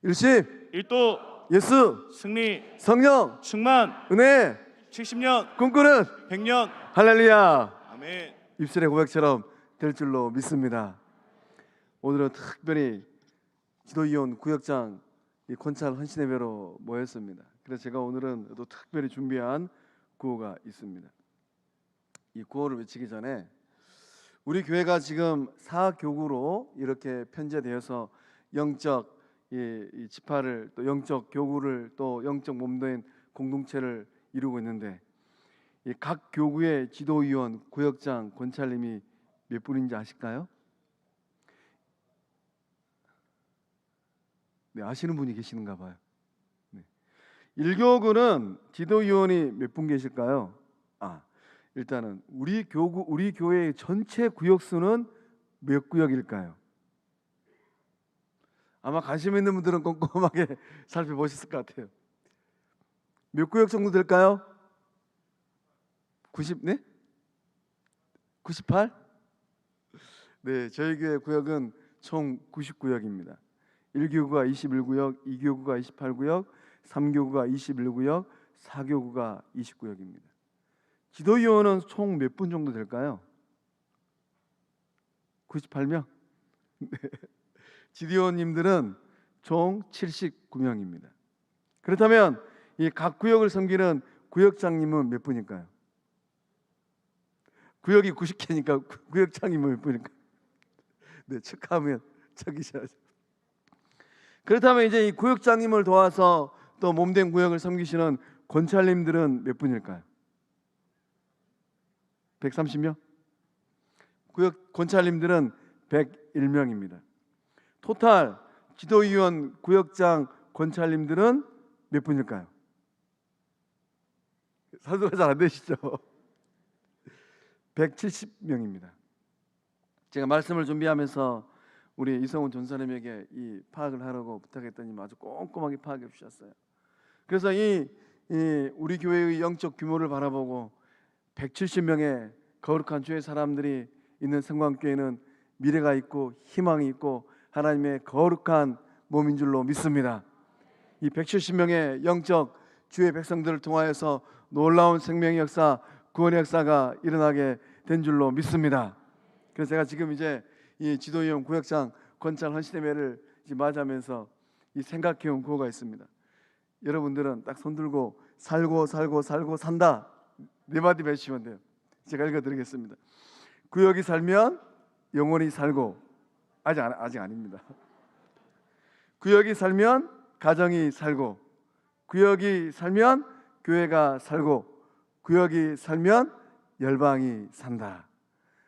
일심, 일도, 예수, 승리, 성령, 충만, 은혜, 70년, 꿈꾸는 100년. 할렐루야. 아멘. 입술의 고백처럼 될 줄로 믿습니다. 오늘은 특별히 기도위원 구역장 이 권찰 헌신예배로 모였습니다. 그래서 제가 오늘은 또 특별히 준비한 구호가 있습니다. 이 구호를 외치기 전에 우리 교회가 지금 사교구로 이렇게 편제되어서 영적 이 지파를 또 영적 교구를 또 영적 몸된 공동체를 이루고 있는데 이 각 교구의 지도위원, 구역장, 권찰님이 몇 분인지 아실까요? 네, 아시는 분이 계시는가 봐요. 네. 1교구는 지도위원이 몇 분 계실까요? 일단은 우리 교회의 전체 구역 수는 몇 구역일까요? 아마 관심 있는 분들은 꼼꼼하게 살펴보셨을 것 같아요. 몇 구역 정도 될까요? 90, 네? 98? 네, 저희 교회 구역은 총 90구역입니다. 1교구가 21구역, 2교구가 28구역, 3교구가 21구역, 4교구가 20구역입니다. 지도위원은 총 몇 분 정도 될까요? 98명? 네. 지도위원님들은 총 79명입니다. 그렇다면 이 각 구역을 섬기는 구역장님은 몇 분일까요? 구역이 90개니까 구역장님은 몇 분일까요? 네, 축하하면 적으셔야죠. 그렇다면 이제 이 구역장님을 도와서 또 몸된 구역을 섬기시는 권찰님들은 몇 분일까요? 130명? 구역 권찰님들은 101명입니다. 토탈 지도위원, 구역장, 권찰님들은 몇 분일까요? 사수가 잘 안 되시죠? 170명입니다. 제가 말씀을 준비하면서 우리 이성훈 전사님에게 이 파악을 하라고 부탁했더니 아주 꼼꼼하게 파악해 주셨어요. 그래서 우리 교회의 영적 규모를 바라보고 170명의 거룩한 주의 사람들이 있는 성광교회는 미래가 있고 희망이 있고 하나님의 거룩한 몸인 줄로 믿습니다. 이 170명의 영적 주의 백성들을 통하여서 놀라운 생명의 역사, 구원의 역사가 일어나게 된 줄로 믿습니다. 그래서 제가 지금 이제 이 지도위원, 구역장, 권찰 헌신예배를 맞이하면서 이 생각해온 구호가 있습니다. 여러분들은 딱 손들고 살고 산다 네 마디 외치면 돼요. 제가 읽어드리겠습니다. 구역이 살면 영원히 살고, 아직 아닙니다. 구역이 살면 가정이 살고, 구역이 살면 교회가 살고, 구역이 살면 열방이 산다.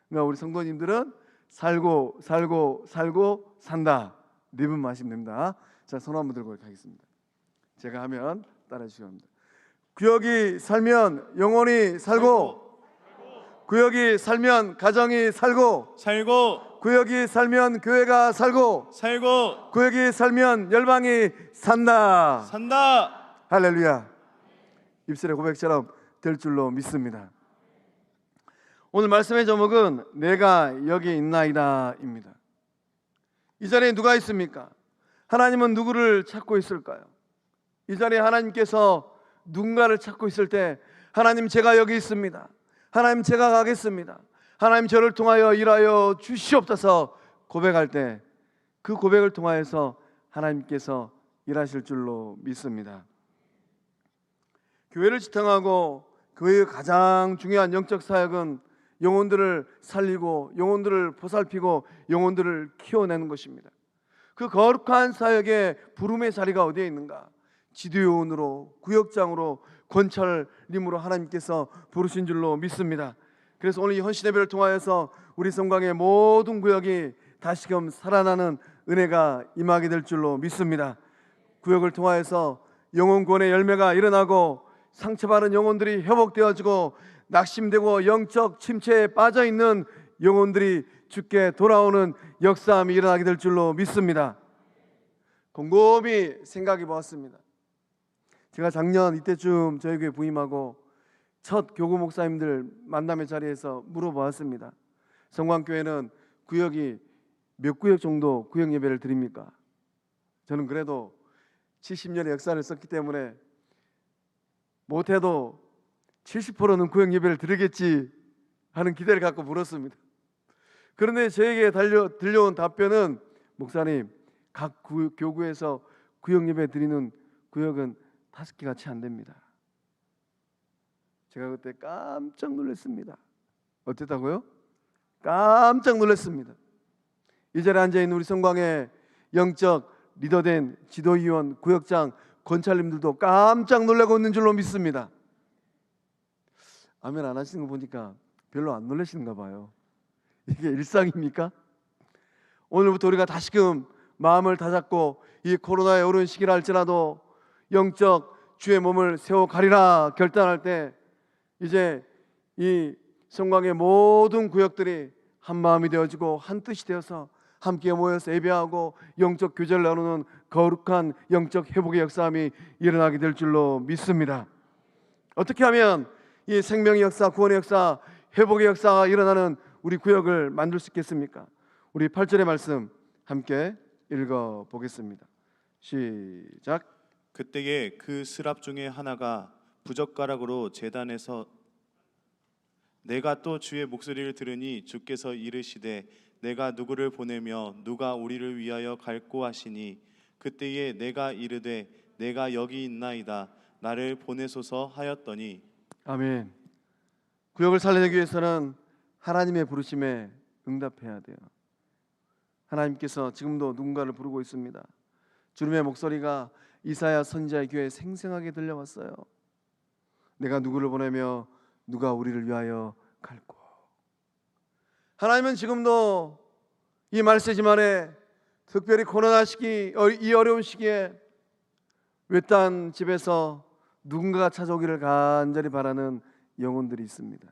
그러니까 우리 성도님들은 살고 산다. 네 분 마시면 됩니다. 자, 손 한번 들고 가겠습니다. 제가 하면 따라해 주시기 바랍니다. 구역이 살면 영원히 살고, 구역이 살면 가정이 살고, 구역이 살면 교회가 살고, 구역이 살면 열방이 산다. 할렐루야. 입술의 고백처럼 될 줄로 믿습니다. 오늘 말씀의 제목은 내가 여기 있나이다 입니다. 이 자리에 누가 있습니까? 하나님은 누구를 찾고 있을까요? 이 자리에 하나님께서 누군가를 찾고 있을 때 하나님, 제가 여기 있습니다. 하나님, 제가 가겠습니다. 하나님, 저를 통하여 일하여 주시옵소서 고백할 때 그 고백을 통하여서 하나님께서 일하실 줄로 믿습니다. 교회를 지탱하고 교회의 가장 중요한 영적 사역은 영혼들을 살리고 영혼들을 보살피고 영혼들을 키워내는 것입니다. 그 거룩한 사역의 부름의 자리가 어디에 있는가? 지도위원으로, 구역장으로, 권찰님으로 하나님께서 부르신 줄로 믿습니다. 그래서 오늘 이 헌신예배를 통하여서 우리 성광의 모든 구역이 다시금 살아나는 은혜가 임하게 될 줄로 믿습니다. 구역을 통하여서 영혼 구원의 열매가 일어나고 상처받은 영혼들이 회복되어지고 낙심되고 영적 침체에 빠져있는 영혼들이 주께 돌아오는 역사함이 일어나게 될 줄로 믿습니다. 곰곰이 생각해 보았습니다. 제가 작년 이때쯤 저희 교회 부임하고 첫 교구 목사님들 만남의 자리에서 물어보았습니다. 성광교회는 구역이 몇 구역 정도 구역 예배를 드립니까? 저는 그래도 70년의 역사를 썼기 때문에 못해도 70%는 구역 예배를 드리겠지 하는 기대를 갖고 물었습니다. 그런데 저에게 들려온 답변은, 목사님, 각 교구에서 구역 예배 드리는 구역은 5개가 채 안 됩니다. 제가 그때 깜짝 놀랐습니다. 어땠다고요? 깜짝 놀랐습니다. 이 자리에 앉아있는 우리 성광의 영적 리더된 지도위원, 구역장, 권찰님들도 깜짝 놀라고 있는 줄로 믿습니다. 아멘 안 하시는 거 보니까 별로 안 놀라시는가 봐요. 이게 일상입니까? 오늘부터 우리가 다시금 마음을 다잡고 이 코로나에 어려운 시기라 할지라도 영적 주의 몸을 세워 가리라 결단할 때, 이제 이 성광의 모든 구역들이 한 마음이 되어지고 한 뜻이 되어서 함께 모여서 예배하고 영적 교제를 나누는 거룩한 영적 회복의 역사함이 일어나게 될 줄로 믿습니다. 어떻게 하면 이 생명의 역사, 구원의 역사, 회복의 역사가 일어나는 우리 구역을 만들 수 있겠습니까? 우리 8절의 말씀 함께 읽어보겠습니다. 시작. 그때에 그 스랍 중에 하나가 부젓가락으로 제단에서 내가 또 주의 목소리를 들으니 주께서 이르시되 내가 누구를 보내며 누가 우리를 위하여 갈꼬 하시니 그때에 내가 이르되 내가 여기 있나이다 나를 보내소서 하였더니. 아멘. 구역을 살려내기 위해서는 하나님의 부르심에 응답해야 돼요. 하나님께서 지금도 누군가를 부르고 있습니다. 주님의 목소리가 이사야 선지자의 귀에 생생하게 들려왔어요. 내가 누구를 보내며 누가 우리를 위하여 갈꼬. 하나님은 지금도 이 말세지만에 특별히 코로나 시기, 이 어려운 시기에 외딴 집에서 누군가가 찾아오기를 간절히 바라는 영혼들이 있습니다.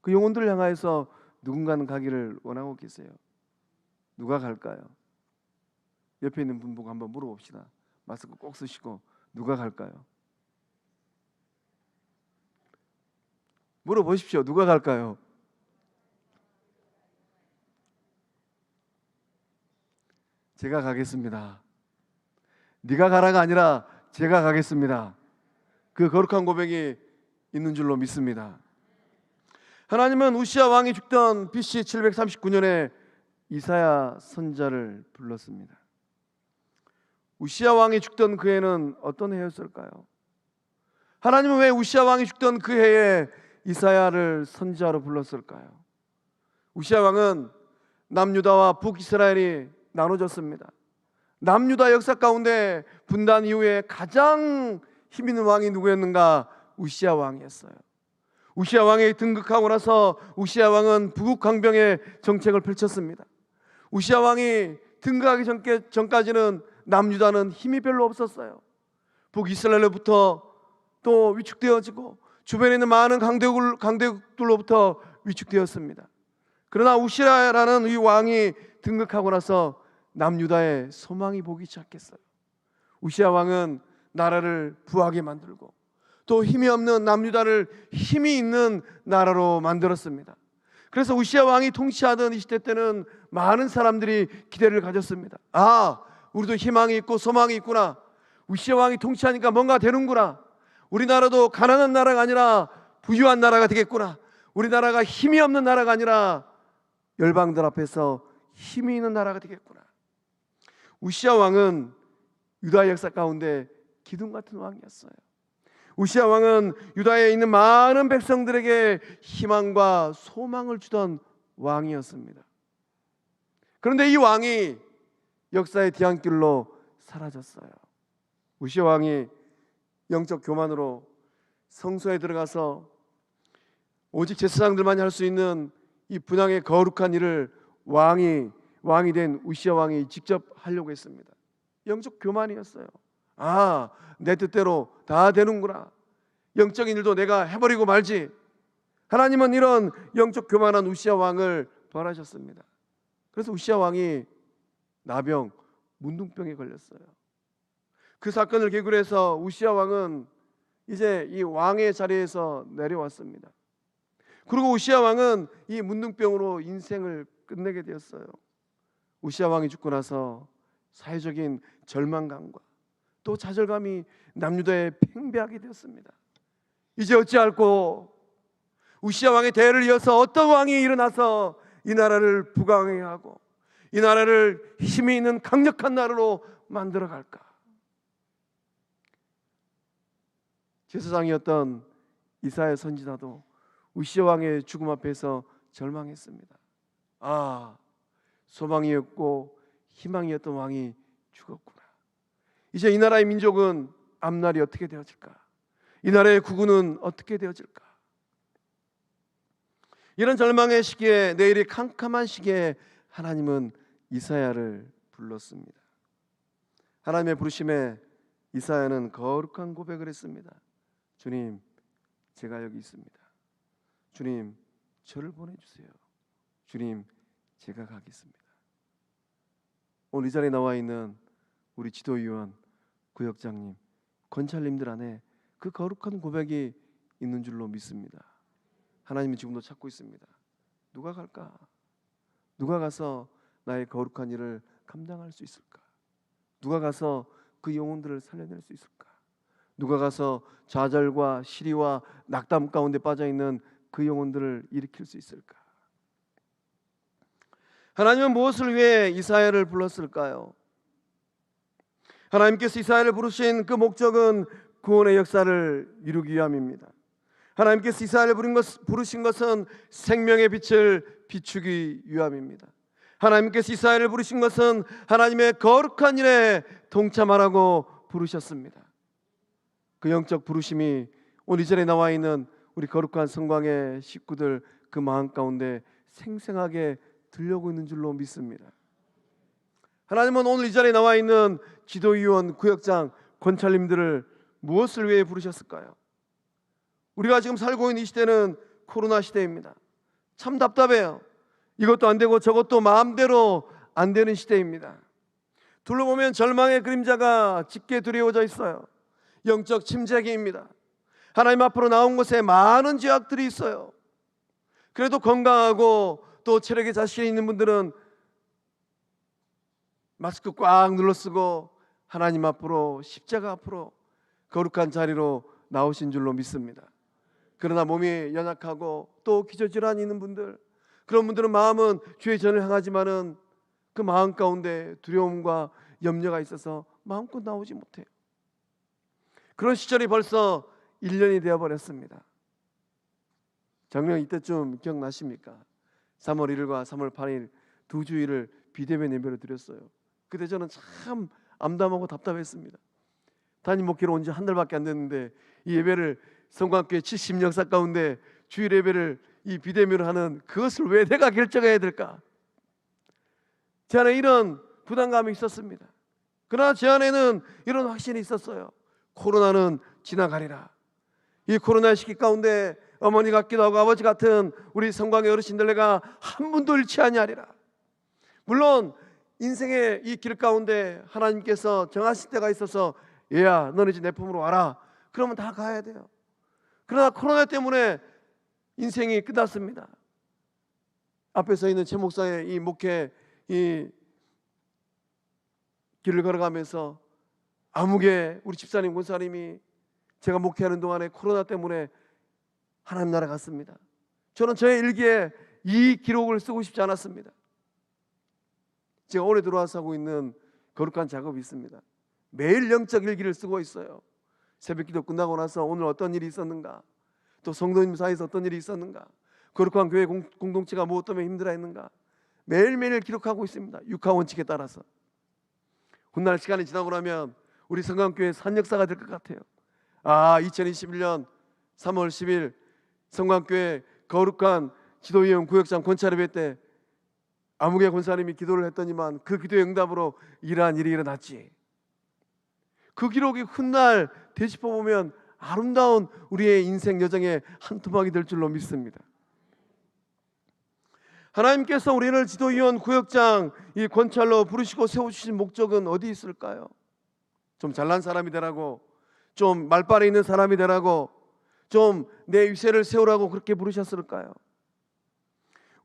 그 영혼들을 향하여서 누군가는 가기를 원하고 계세요. 누가 갈까요? 옆에 있는 분 보고 한번 물어봅시다. 마스크 꼭 쓰시고 누가 갈까요? 물어보십시오. 누가 갈까요? 제가 가겠습니다. 네가 가라가 아니라 제가 가겠습니다. 그 거룩한 고백이 있는 줄로 믿습니다. 하나님은 우시야 왕이 죽던 BC 739년에 이사야 선지자를 불렀습니다. 우시야 왕이 죽던 그 해는 어떤 해였을까요? 하나님은 왜 우시야 왕이 죽던 그 해에 이사야를 선지자로 불렀을까요? 우시야 왕은 남유다와 북이스라엘이 나눠졌습니다. 남유다 역사 가운데 분단 이후에 가장 힘 있는 왕이 누구였는가? 우시야 왕이었어요. 우시야 왕이 등극하고 나서 우시야 왕은 부국강병의 정책을 펼쳤습니다. 우시야 왕이 등극하기 전까지는 남유다는 힘이 별로 없었어요. 북이스라엘로부터 또 위축되어지고 주변에 있는 많은 강대국들로부터 위축되었습니다. 그러나 우시야라는 이 왕이 등극하고 나서 남유다에 소망이 보기 시작했어요. 우시야 왕은 나라를 부하게 만들고 또 힘이 없는 남유다를 힘이 있는 나라로 만들었습니다. 그래서 우시야 왕이 통치하던 이 시대 때는 많은 사람들이 기대를 가졌습니다. 우리도 희망이 있고 소망이 있구나. 우시야 왕이 통치하니까 뭔가 되는구나. 우리나라도 가난한 나라가 아니라 부유한 나라가 되겠구나. 우리나라가 힘이 없는 나라가 아니라 열방들 앞에서 힘이 있는 나라가 되겠구나. 우시야 왕은 유다 역사 가운데 기둥 같은 왕이었어요. 우시야 왕은 유다에 있는 많은 백성들에게 희망과 소망을 주던 왕이었습니다. 그런데 이 왕이 역사의 뒤안길로 사라졌어요. 우시야 왕이 영적 교만으로 성소에 들어가서 오직 제사장들만이 할 수 있는 이 분향의 거룩한 일을 왕이 된 우시야 왕이 직접 하려고 했습니다. 영적 교만이었어요. 내 뜻대로 다 되는구나. 영적인 일도 내가 해버리고 말지. 하나님은 이런 영적 교만한 우시야 왕을 벌하셨습니다. 그래서 우시야 왕이 나병, 문둥병에 걸렸어요. 그 사건을 계기로 해서 우시야 왕은 이제 이 왕의 자리에서 내려왔습니다. 그리고 우시야 왕은 이 문둥병으로 인생을 끝내게 되었어요. 우시야 왕이 죽고 나서 사회적인 절망감과 또 좌절감이 남유다에 팽배하게 되었습니다. 이제 어찌할꼬? 우시야 왕의 대를 이어서 어떤 왕이 일어나서 이 나라를 부강하게 하고 이 나라를 힘이 있는 강력한 나라로 만들어 갈까? 제사장이었던 이사야 선지자도 우시야 왕의 죽음 앞에서 절망했습니다. 아, 소망이었고 희망이었던 왕이 죽었구나. 이제 이 나라의 민족은 앞날이 어떻게 되어질까? 이 나라의 국군은 어떻게 되어질까? 이런 절망의 시기에, 내일이 캄캄한 시기에 하나님은 이사야를 불렀습니다. 하나님의 부르심에 이사야는 거룩한 고백을 했습니다. 주님, 제가 여기 있습니다. 주님, 저를 보내주세요. 주님, 제가 가겠습니다. 오늘 이 자리에 나와 있는 우리 지도위원, 구역장님, 권찰님들 안에 그 거룩한 고백이 있는 줄로 믿습니다. 하나님이 지금도 찾고 있습니다. 누가 갈까? 누가 가서 나의 거룩한 일을 감당할 수 있을까? 누가 가서 그 영혼들을 살려낼 수 있을까? 누가 가서 좌절과 시리와 낙담 가운데 빠져있는 그 영혼들을 일으킬 수 있을까? 하나님은 무엇을 위해 이사야를 불렀을까요? 하나님께서 이사야를 부르신 그 목적은 구원의 역사를 이루기 위함입니다. 하나님께서 이사야를 부르신 것은 생명의 빛을 비추기 위함입니다. 하나님께서 이사야를 부르신 것은 하나님의 거룩한 일에 동참하라고 부르셨습니다. 그 영적 부르심이 오늘 이 자리에 나와 있는 우리 거룩한 성광의 식구들 그 마음 가운데 생생하게 들려오고 있는 줄로 믿습니다. 하나님은 오늘 이 자리에 나와 있는 지도위원, 구역장, 권찰님들을 무엇을 위해 부르셨을까요? 우리가 지금 살고 있는 이 시대는 코로나 시대입니다. 참 답답해요. 이것도 안 되고 저것도 마음대로 안 되는 시대입니다. 둘러보면 절망의 그림자가 짙게 두려워져 있어요. 영적 침체기입니다. 하나님 앞으로 나온 곳에 많은 죄악들이 있어요. 그래도 건강하고 또 체력에 자신이 있는 분들은 마스크 꽉 눌러 쓰고 하나님 앞으로, 십자가 앞으로 거룩한 자리로 나오신 줄로 믿습니다. 그러나 몸이 연약하고 또 기저질환이 있는 분들, 그런 분들은 마음은 주의 전을 향하지만은 그 마음 가운데 두려움과 염려가 있어서 마음껏 나오지 못해요. 그런 시절이 벌써 1년이 되어버렸습니다. 작년 이때쯤 기억나십니까? 3월 1일과 3월 8일 두 주일을 비대면 예배를 드렸어요. 그때 저는 참 암담하고 답답했습니다. 담임 목회로 온 지 한 달밖에 안 됐는데 이 예배를 성광교회 70 역사 가운데 주일 예배를 이 비대면으로 하는 그것을 왜 내가 결정해야 될까? 제 안에 이런 부담감이 있었습니다. 그러나 제 안에는 이런 확신이 있었어요. 코로나는 지나가리라. 이 코로나 시기 가운데 어머니 같기도 하고 아버지 같은 우리 성광의 어르신들 내가 한 분도 잃지 아니하리라. 물론 인생의 이 길 가운데 하나님께서 정하실 때가 있어서 얘야 너는 이제 내 품으로 와라. 그러면 다 가야 돼요. 그러나 코로나 때문에 인생이 끝났습니다. 앞에 서 있는 최 목사의 이 목회 이 길을 걸어가면서 아무개 우리 집사님 권사님이 제가 목회하는 동안에 코로나 때문에 하나님 나라 갔습니다. 저는 저의 일기에 이 기록을 쓰고 싶지 않았습니다. 제가 올해 들어와서 하고 있는 거룩한 작업이 있습니다. 매일 영적 일기를 쓰고 있어요. 새벽기도 끝나고 나서 오늘 어떤 일이 있었는가, 또 성도님 사이에서 어떤 일이 있었는가, 거룩한 교회 공동체가 무엇 때문에 힘들어했는가 매일매일 기록하고 있습니다. 육하원칙에 따라서. 훗날 시간이 지나고 나면 우리 성광교회 산역사가 될 것 같아요. 2021년 3월 10일 성광교회 거룩한 지도위원 구역장 권찰예배 때 아무개 권사님이 기도를 했더니만 그 기도의 응답으로 이러한 일이 일어났지. 그 기록이 훗날 되짚어보면 아름다운 우리의 인생 여정의 한 토막이 될 줄로 믿습니다. 하나님께서 우리를 지도위원 구역장 이 권찰로 부르시고 세우신 목적은 어디 있을까요? 좀 잘난 사람이 되라고, 좀 말빨에 있는 사람이 되라고, 좀 내 위세를 세우라고 그렇게 부르셨을까요?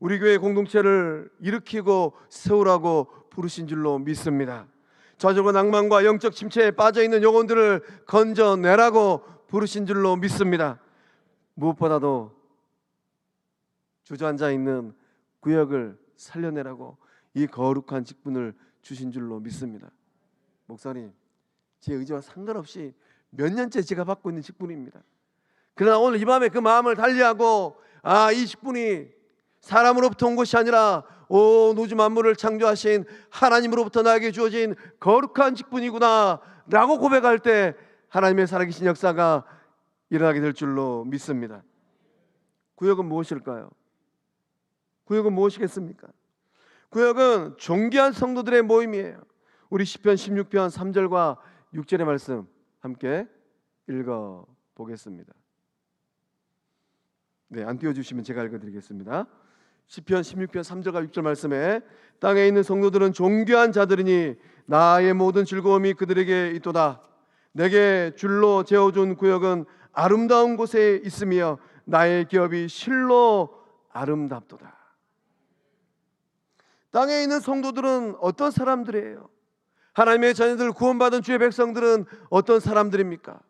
우리 교회 공동체를 일으키고 세우라고 부르신 줄로 믿습니다. 좌절과 낭만과 영적 침체에 빠져있는 영혼들을 건져내라고 부르신 줄로 믿습니다. 무엇보다도 주저앉아 있는 구역을 살려내라고 이 거룩한 직분을 주신 줄로 믿습니다. 목사님, 제 의지와 상관없이 몇 년째 제가 받고 있는 직분입니다. 그러나 오늘 이 밤에 그 마음을 달리하고 이 직분이 사람으로부터 온 것이 아니라 온 우주 만물을 창조하신 하나님으로부터 나에게 주어진 거룩한 직분이구나 라고 고백할 때 하나님의 살아계신 역사가 일어나게 될 줄로 믿습니다. 구역은 무엇일까요? 구역은 무엇이겠습니까? 구역은 존귀한 성도들의 모임이에요. 우리 시편 16편 3절과 6절의 말씀 함께 읽어보겠습니다. 네, 안 띄워주시면 제가 읽어드리겠습니다. 시편 16편 3절과 6절 말씀에 땅에 있는 성도들은 존귀한 자들이니 나의 모든 즐거움이 그들에게 있도다. 내게 줄로 재어준 구역은 아름다운 곳에 있으며 나의 기업이 실로 아름답도다. 땅에 있는 성도들은 어떤 사람들이에요? 하나님의 자녀들, 구원받은 주의 백성들은 어떤 사람들입니까?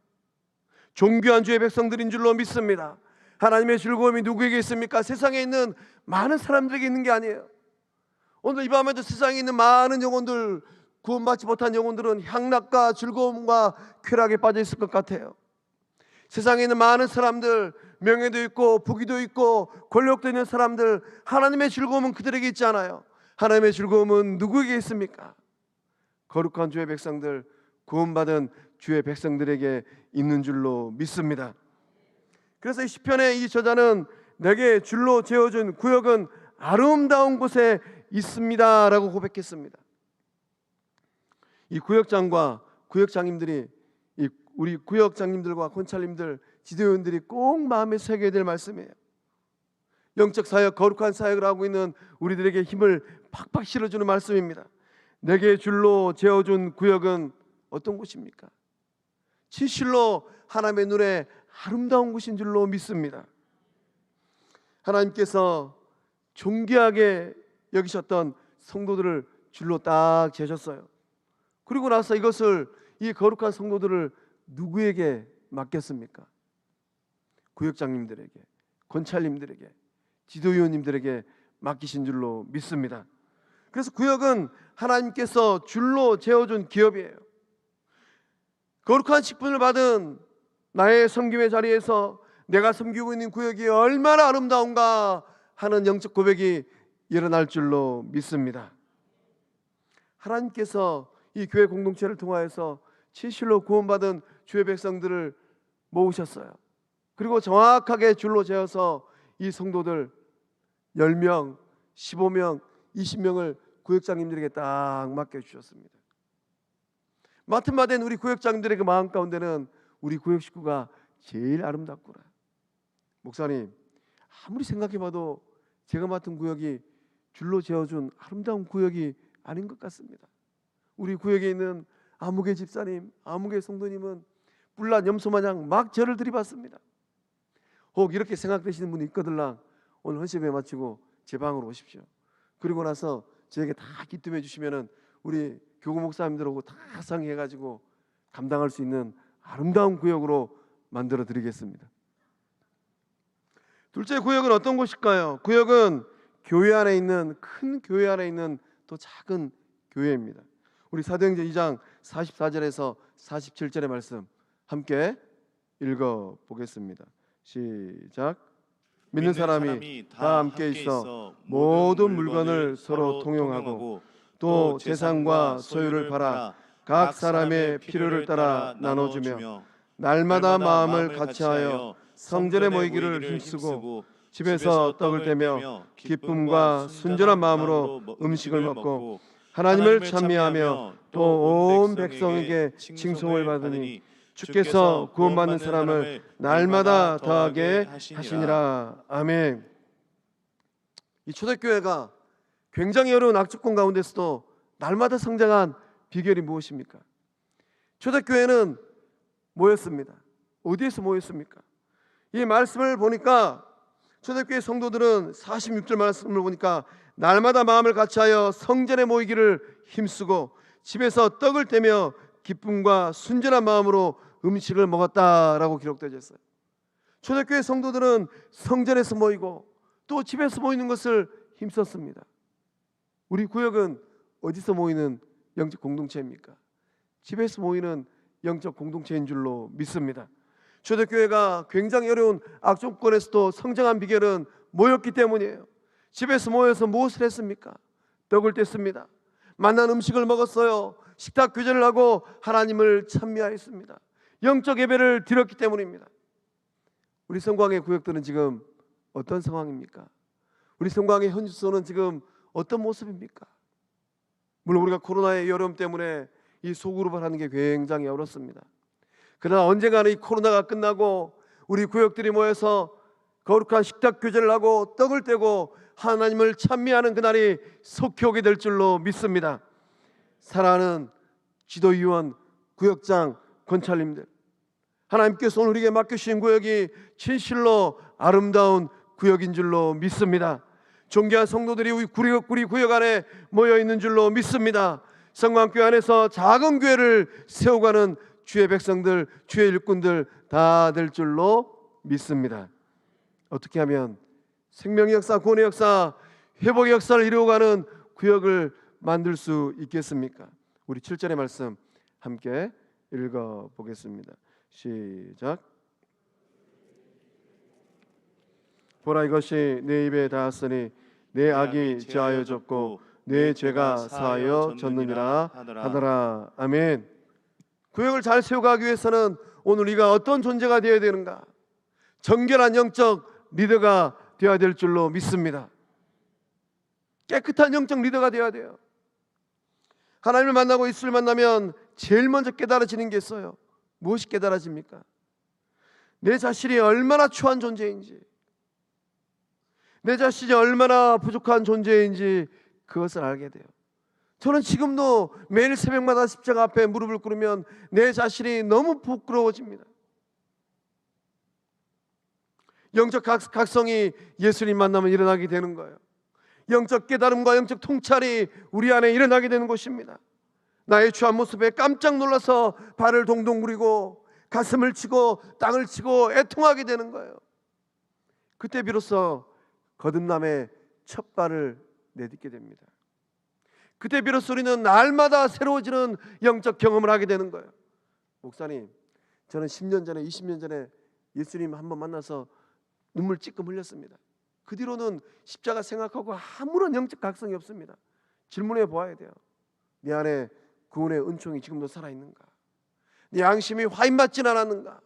존귀한 주의 백성들인 줄로 믿습니다. 하나님의 즐거움이 누구에게 있습니까? 세상에 있는 많은 사람들에게 있는 게 아니에요. 오늘 이 밤에도 세상에 있는 많은 영혼들, 구원받지 못한 영혼들은 향락과 즐거움과 쾌락에 빠져 있을 것 같아요. 세상에 있는 많은 사람들, 명예도 있고 부귀도 있고 권력도 있는 사람들, 하나님의 즐거움은 그들에게 있지 않아요. 하나님의 즐거움은 누구에게 있습니까? 거룩한 주의 백성들, 구원받은 주의 백성들에게 있는 줄로 믿습니다. 그래서 이 시편의 이 저자는 내게 줄로 재어준 구역은 아름다운 곳에 있습니다 라고 고백했습니다. 이 구역장과 구역장님들이, 우리 구역장님들과 권찰님들, 지도위원들이 꼭 마음에 새겨야 될 말씀이에요. 영적 사역, 거룩한 사역을 하고 있는 우리들에게 힘을 팍팍 실어주는 말씀입니다. 내게 줄로 재어준 구역은 어떤 곳입니까? 진실로 하나님의 눈에 아름다운 곳인 줄로 믿습니다. 하나님께서 존귀하게 여기셨던 성도들을 줄로 딱 재셨어요. 그리고 나서 이것을, 이 거룩한 성도들을 누구에게 맡겼습니까? 구역장님들에게, 권찰님들에게, 지도위원님들에게 맡기신 줄로 믿습니다. 그래서 구역은 하나님께서 줄로 재어준 기업이에요. 거룩한 직분을 받은 나의 섬김의 자리에서 내가 섬기고 있는 구역이 얼마나 아름다운가 하는 영적 고백이 일어날 줄로 믿습니다. 하나님께서 이 교회 공동체를 통하여서 진실로 구원받은 주의 백성들을 모으셨어요. 그리고 정확하게 줄로 재어서 이 성도들 10명, 15명, 20명을 구역장님들에게 딱 맡겨주셨습니다. 맡은 바 된 우리 구역장님들의 그 마음 가운데는 우리 구역 식구가 제일 아름답구나. 목사님, 아무리 생각해봐도 제가 맡은 구역이 줄로 재어준 아름다운 구역이 아닌 것 같습니다. 우리 구역에 있는 아무개 집사님, 아무개 성도님은 뿔난 염소마냥 막 저를 들이받습니다. 혹 이렇게 생각되시는 분이 있거들랑 오늘 헌신회 마치고 제 방으로 오십시오. 그리고 나서 저에게 다 기뜸해 주시면은 우리 교구 목사님들하고 다 상의해가지고 감당할 수 있는 아름다운 구역으로 만들어 드리겠습니다. 둘째 구역은 어떤 곳일까요? 구역은 교회 안에 있는, 큰 교회 안에 있는 또 작은 교회입니다. 우리 사도행전 2장 44절에서 47절의 말씀 함께 읽어보겠습니다. 시작. 믿는 사람이 다 함께 있어 모든 물건을 서로 통용하고 또 재산과 소유를 팔아 각 사람의 필요를 따라 나눠주며 날마다 마음을 같이하여 성전에 모이기를 힘쓰고 집에서 떡을 떼며 기쁨과 순전한 마음으로 음식을 먹고 하나님을 찬미하며 또 온 백성에게 칭송을 받으니 주께서 구원받는 사람을 날마다 더하게 하시니라. 아멘. 이 초대교회가 굉장히 어려운 악조건 가운데서도 날마다 성장한 비결이 무엇입니까? 초대교회는 모였습니다. 어디에서 모였습니까? 이 말씀을 보니까 초대교회 성도들은 46절 말씀을 보니까 날마다 마음을 같이하여 성전에 모이기를 힘쓰고 집에서 떡을 떼며 기쁨과 순전한 마음으로 음식을 먹었다라고 기록되어 있어요. 초대교회 성도들은 성전에서 모이고 또 집에서 모이는 것을 힘썼습니다. 우리 구역은 어디서 모이는 영적 공동체입니까? 집에서 모이는 영적 공동체인 줄로 믿습니다. 초대교회가 굉장히 어려운 악조건에서도 성장한 비결은 모였기 때문이에요. 집에서 모여서 무엇을 했습니까? 떡을 뗐습니다. 만난 음식을 먹었어요. 식탁 교제를 하고 하나님을 찬미하였습니다. 영적 예배를 드렸기 때문입니다. 우리 성광의 구역들은 지금 어떤 상황입니까? 우리 성광의 현주소는 지금 어떤 모습입니까? 물론 우리가 코로나의 어려움 때문에 이 소그룹을 하는 게 굉장히 어렵습니다. 그러나 언젠가는 이 코로나가 끝나고 우리 구역들이 모여서 거룩한 식탁 교제를 하고 떡을 떼고 하나님을 찬미하는 그날이 속히 오게 될 줄로 믿습니다. 사랑하는 지도위원, 구역장, 권찰님들, 하나님께서 오늘 우리에게 맡겨주신 구역이 진실로 아름다운 구역인 줄로 믿습니다. 존귀한 성도들이 우리 구역 안에 모여있는 줄로 믿습니다. 성광교회 안에서 작은 교회를 세워가는 주의 백성들, 주의 일꾼들 다 될 줄로 믿습니다. 어떻게 하면 생명의 역사, 구원의 역사, 회복의 역사를 이루어가는 구역을 만들 수 있겠습니까? 우리 7절의 말씀 함께 읽어보겠습니다. 시작. 보라, 이것이 내 입에 닿았으니 내 악이 제하여 졌고 내 죄가 사하여 졌느니라 하더라. 아멘. 구역을 잘 세워가기 위해서는 오늘 우리가 어떤 존재가 되어야 되는가? 정결한 영적 리더가 되어야 될 줄로 믿습니다. 깨끗한 영적 리더가 되어야 돼요. 하나님을 만나고 예수를 만나면 제일 먼저 깨달아지는 게 있어요. 무엇이 깨달아집니까? 내 자신이 얼마나 추한 존재인지, 내 자신이 얼마나 부족한 존재인지 그것을 알게 돼요. 저는 지금도 매일 새벽마다 십자가 앞에 무릎을 꿇으면 내 자신이 너무 부끄러워집니다. 영적 각성이 예수님 만나면 일어나게 되는 거예요. 영적 깨달음과 영적 통찰이 우리 안에 일어나게 되는 것입니다. 나의 추한 모습에 깜짝 놀라서 발을 동동 구리고 가슴을 치고 땅을 치고 애통하게 되는 거예요. 그때 비로소 거듭남의 첫 발을 내딛게 됩니다. 그때 비로소 우리는 날마다 새로워지는 영적 경험을 하게 되는 거예요. 목사님, 저는 10년 전에 20년 전에 예수님 한번 만나서 눈물 찔끔 흘렸습니다. 그 뒤로는 십자가 생각하고 아무런 영적 각성이 없습니다. 질문해 보아야 돼요. 내 안에 구원의 은총이 지금도 살아있는가? 내 양심이 화인맞진 않았는가?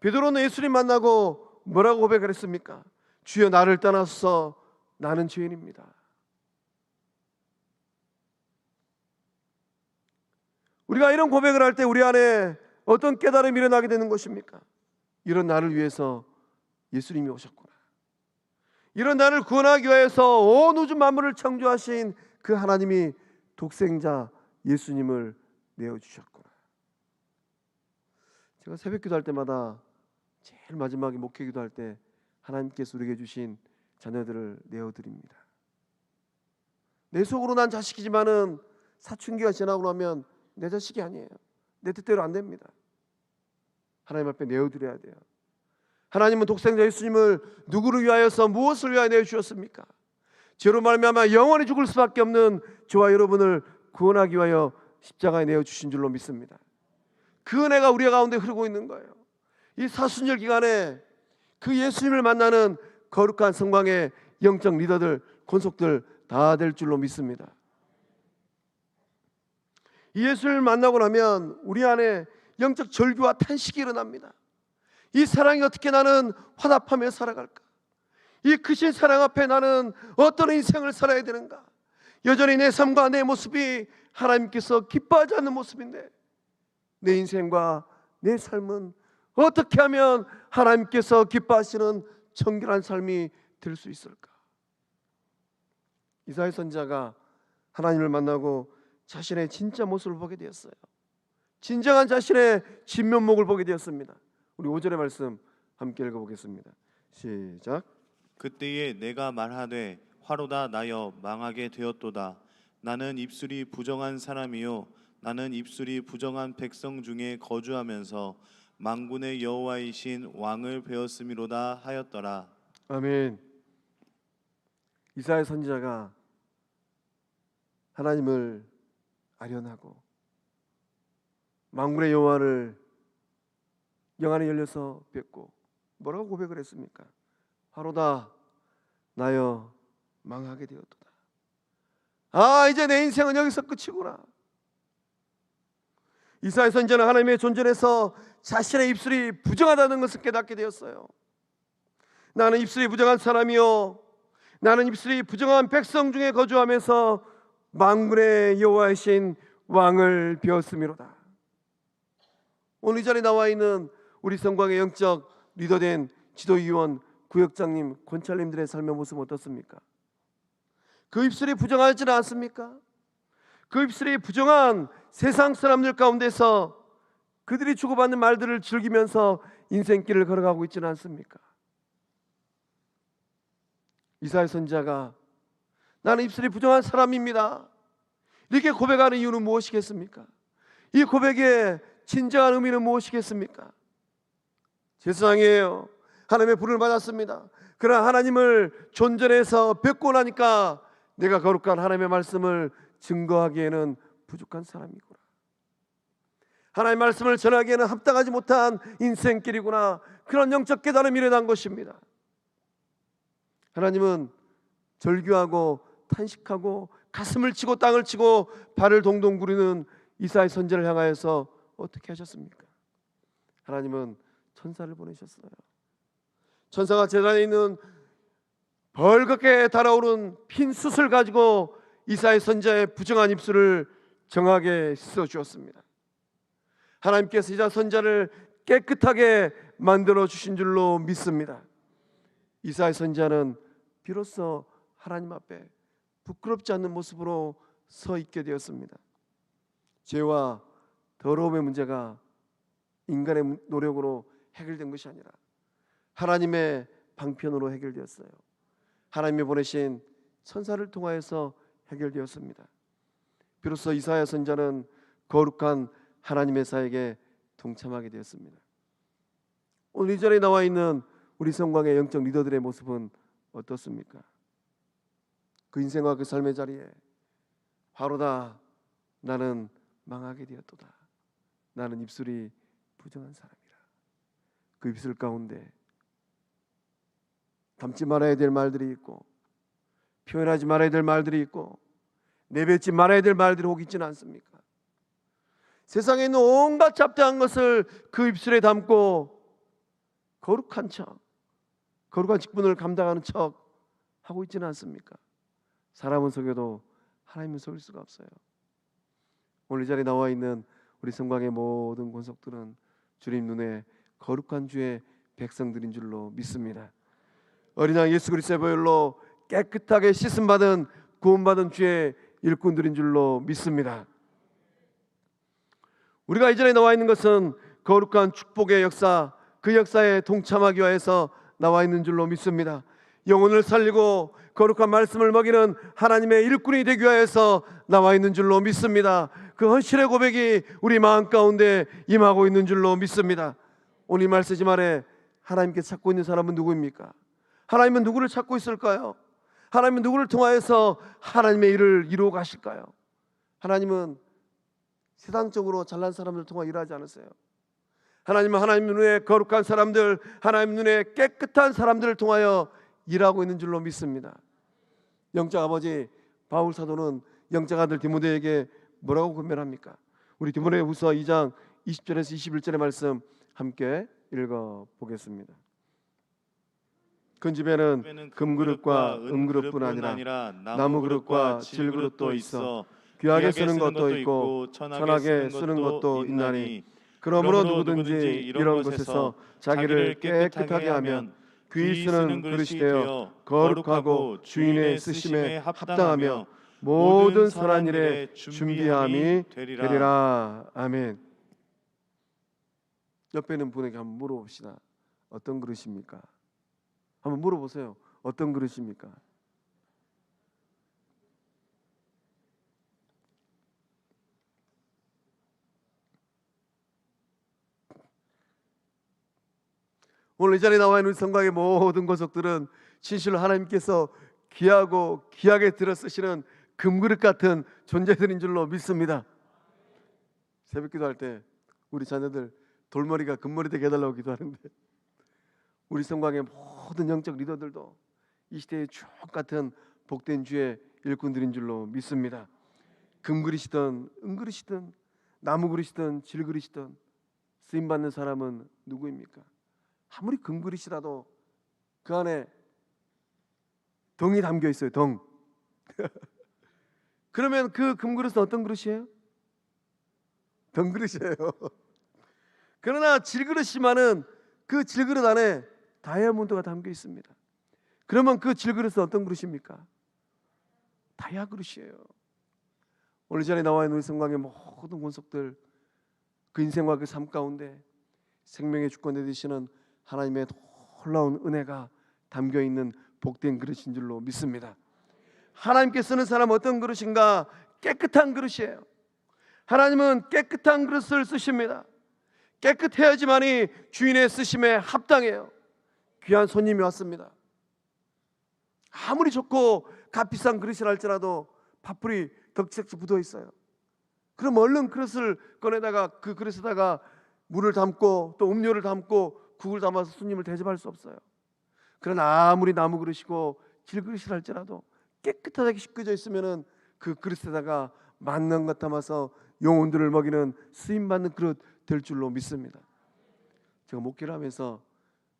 베드로는 예수님 만나고 뭐라고 고백을 했습니까? 주여, 나를 떠나서 나는 죄인입니다. 우리가 이런 고백을 할 때 우리 안에 어떤 깨달음이 일어나게 되는 것입니까? 이런 나를 위해서 예수님이 오셨구나. 이런 나를 구원하기 위해서 온 우주 만물을 창조하신 그 하나님이 독생자 예수님을 내어주셨구나. 제가 새벽 기도할 때마다 제일 마지막에 목회 기도할 때 하나님께서 우리에게 주신 자녀들을 내어드립니다. 내 속으로 난 자식이지만은 사춘기가 지나고 나면 내 자식이 아니에요. 내 뜻대로 안 됩니다. 하나님 앞에 내어드려야 돼요. 하나님은 독생자 예수님을 누구를 위하여서 무엇을 위하여 내어주셨습니까? 죄로 말미암아 영원히 죽을 수밖에 없는 저와 여러분을 구원하기 위하여 십자가에 내어주신 줄로 믿습니다. 그 은혜가 우리 가운데 흐르고 있는 거예요. 이 사순절 기간에 그 예수님을 만나는 거룩한 성광의 영적 리더들, 권속들 다 될 줄로 믿습니다. 이 예수님을 만나고 나면 우리 안에 영적 절규와 탄식이 일어납니다. 이 사랑이 어떻게 나는 화답하며 살아갈까? 이 크신 사랑 앞에 나는 어떤 인생을 살아야 되는가? 여전히 내 삶과 내 모습이 하나님께서 기뻐하지 않는 모습인데 내 인생과 내 삶은 어떻게 하면 하나님께서 기뻐하시는 정결한 삶이 될 수 있을까? 이사야 선지자가 하나님을 만나고 자신의 진짜 모습을 보게 되었어요. 진정한 자신의 진면목을 보게 되었습니다. 우리 5절의 말씀 함께 읽어보겠습니다. 시작. 그때에 내가 말하되 화로다 나여 망하게 되었도다. 나는 입술이 부정한 사람이요 나는 입술이 부정한 백성 중에 거주하면서 만군의 여호와이신 왕을 배웠음이로다 하였더라. 아멘. 이사야 선지자가 하나님을 아련하고 만군의 여호와를 영안이 열려서 뵙고 뭐라고 고백을 했습니까? 하로다 나여 망하게 되었도다. 아, 이제 내 인생은 여기서 끝이구나. 이사야 선지자는 하나님의 존전에서 자신의 입술이 부정하다는 것을 깨닫게 되었어요. 나는 입술이 부정한 사람이요 나는 입술이 부정한 백성 중에 거주하면서 만군의 여호와이신 왕을 배웠음이로다. 오늘 이 자리에 나와 있는 우리 성광의 영적 리더된 지도위원, 구역장님, 권찰님들의 삶의 모습은 어떻습니까? 그 입술이 부정하지는 않습니까? 그 입술이 부정한 세상 사람들 가운데서 그들이 주고받는 말들을 즐기면서 인생길을 걸어가고 있지는 않습니까? 이사야 선지자가 나는 입술이 부정한 사람입니다 이렇게 고백하는 이유는 무엇이겠습니까? 이 고백의 진정한 의미는 무엇이겠습니까? 세상이에요. 하나님의 불을 받았습니다. 그러나 하나님을 존전해서 뵙고 나니까 내가 거룩한 하나님의 말씀을 증거하기에는 부족한 사람이구나. 하나님의 말씀을 전하기에는 합당하지 못한 인생길이구나. 그런 영적 깨달음이 일어난 것입니다. 하나님은 절규하고 탄식하고 가슴을 치고 땅을 치고 발을 동동 구르는 이사야 선지자를 향하여서 어떻게 하셨습니까? 하나님은 천사를 보내셨어요. 천사가 제단에 있는 벌겋게 달아오른 핀 숯을 가지고 이사야 선지자의 부정한 입술을 정하게 씻어 주었습니다. 하나님께서 이사야 선지자를 깨끗하게 만들어 주신 줄로 믿습니다. 이사야 선지자는 비로소 하나님 앞에 부끄럽지 않는 모습으로 서 있게 되었습니다. 죄와 더러움의 문제가 인간의 노력으로 해결된 것이 아니라 하나님의 방편으로 해결되었어요. 하나님이 보내신 천사를 통하여서 해결되었습니다. 비로소 이사야 선지자는 거룩한 하나님의 사역에 동참하게 되었습니다. 오늘 이 자리에 나와 있는 우리 성광의 영적 리더들의 모습은 어떻습니까? 그 인생과 그 삶의 자리에 바로다 나는 망하게 되었도다. 나는 입술이 부정한 사람이라. 그 입술 가운데 담지 말아야 될 말들이 있고 표현하지 말아야 될 말들이 있고 내뱉지 말아야 될 말들이 혹 있지는 않습니까? 세상에 있는 온갖 잡다한 것을 그 입술에 담고 거룩한 척, 거룩한 직분을 감당하는 척 하고 있지는 않습니까? 사람은 속여도 하나님은 속일 수가 없어요. 오늘 이 자리에 나와 있는 우리 성광의 모든 권속들은 주님 눈에 거룩한 주의 백성들인 줄로 믿습니다. 어린 양 예수 그리스도의 보혈로 깨끗하게 씻음받은 구원받은 주의 일꾼들인 줄로 믿습니다. 우리가 이 자리에 나와 있는 것은 거룩한 축복의 역사, 그 역사에 동참하기 위해서 나와 있는 줄로 믿습니다. 영혼을 살리고 거룩한 말씀을 먹이는 하나님의 일꾼이 되기 위해서 나와 있는 줄로 믿습니다. 그 헌신의 고백이 우리 마음 가운데 임하고 있는 줄로 믿습니다. 오늘 이 말씀 아래 하나님께 찾고 있는 사람은 누구입니까? 하나님은 누구를 찾고 있을까요? 하나님은 누구를 통하여서 하나님의 일을 이루어 가실까요? 하나님은 세상적으로 잘난 사람들 통해 일하지 않으세요. 하나님은 하나님 눈에 거룩한 사람들, 하나님 눈에 깨끗한 사람들을 통하여 일하고 있는 줄로 믿습니다. 영적 아버지 바울 사도는 영적 아들 디모데에게 뭐라고 권면합니까? 우리 디모데후서 2장 20절에서 21절의 말씀 함께 읽어 보겠습니다. 큰 집에는 금그릇과 은그릇뿐 아니라 나무그릇과 질그릇도 있어 귀하게 쓰는 것도 있고 천하게 쓰는 것도 있나니 그러므로 누구든지 이런 것에서 자기를 깨끗하게 하면 귀히 쓰는 그릇이 되어 거룩하고 주인의 쓰심에 합당하며 모든 선한 일에 준비함이 되리라. 아멘. 옆에 있는 분에게 한번 물어봅시다. 어떤 그릇입니까? 한번 물어보세요. 어떤 그릇입니까? 오늘 이 자리에 나와 있는 우리 성곽의 모든 권속들은 진실로 하나님께서 귀하고 귀하게 들어 쓰시는 금그릇 같은 존재들인 줄로 믿습니다. 새벽 기도할 때 우리 자녀들 돌머리가 금머리 되게 해달라고 기도하는데, 우리 성곽의 모든 영적 리더들도 이 시대의 주옥 같은 복된 주의 일꾼들인 줄로 믿습니다. 금그릇이든 은그릇이든 나무그릇이든 질그릇이든 쓰임받는 사람은 누구입니까? 아무리 금그릇이라도 그 안에 덩이 담겨 있어요. 덩. 그러면 그 금그릇은 어떤 그릇이에요? 덩그릇이에요. 그러나 질그릇이면은 그 질그릇 안에 다이아몬드가 담겨 있습니다. 그러면 그 질그릇은 어떤 그릇입니까? 다이아 그릇이에요. 오늘 이 자리에 나와 있는 우리 성곽의 모든 권속들, 그 인생과 그 삶 가운데 생명의 주권 되시는 하나님의 놀라운 은혜가 담겨 있는 복된 그릇인 줄로 믿습니다. 하나님께 쓰는 사람 어떤 그릇인가? 깨끗한 그릇이에요. 하나님은 깨끗한 그릇을 쓰십니다. 깨끗해야지만이 주인의 쓰심에 합당해요. 귀한 손님이 왔습니다. 아무리 좋고 값비싼 그릇이라 할지라도 파풀이 덕지덕지 묻어 있어요. 그럼 얼른 그릇을 꺼내다가 그 그릇에다가 물을 담고 또 음료를 담고 국을 담아서 손님을 대접할 수 없어요. 그러나 아무리 나무 그릇이고 질그릇이라 할지라도 깨끗하게 씻겨져 있으면은 그 그릇에다가 만난 것 담아서 영혼들을 먹이는 쓰임받는 그릇 될 줄로 믿습니다. 제가 목회를 하면서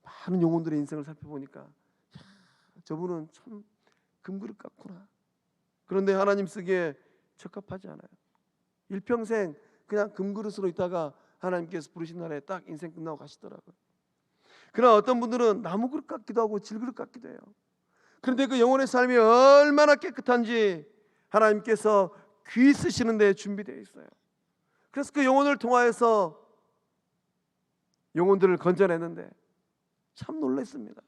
많은 영혼들의 인생을 살펴보니까 저분은 참 금그릇 같구나. 그런데 하나님 쓰기에 적합하지 않아요. 일평생 그냥 금그릇으로 있다가 하나님께서 부르신 날에 딱 인생 끝나고 가시더라고요. 그러나 어떤 분들은 나무그릇 같기도 하고 질그릇 같기도 해요. 그런데 그 영혼의 삶이 얼마나 깨끗한지 하나님께서 귀 쓰시는 데 준비되어 있어요. 그래서 그 영혼을 통하여서 영혼들을 건져내는데 참 놀랐습니다.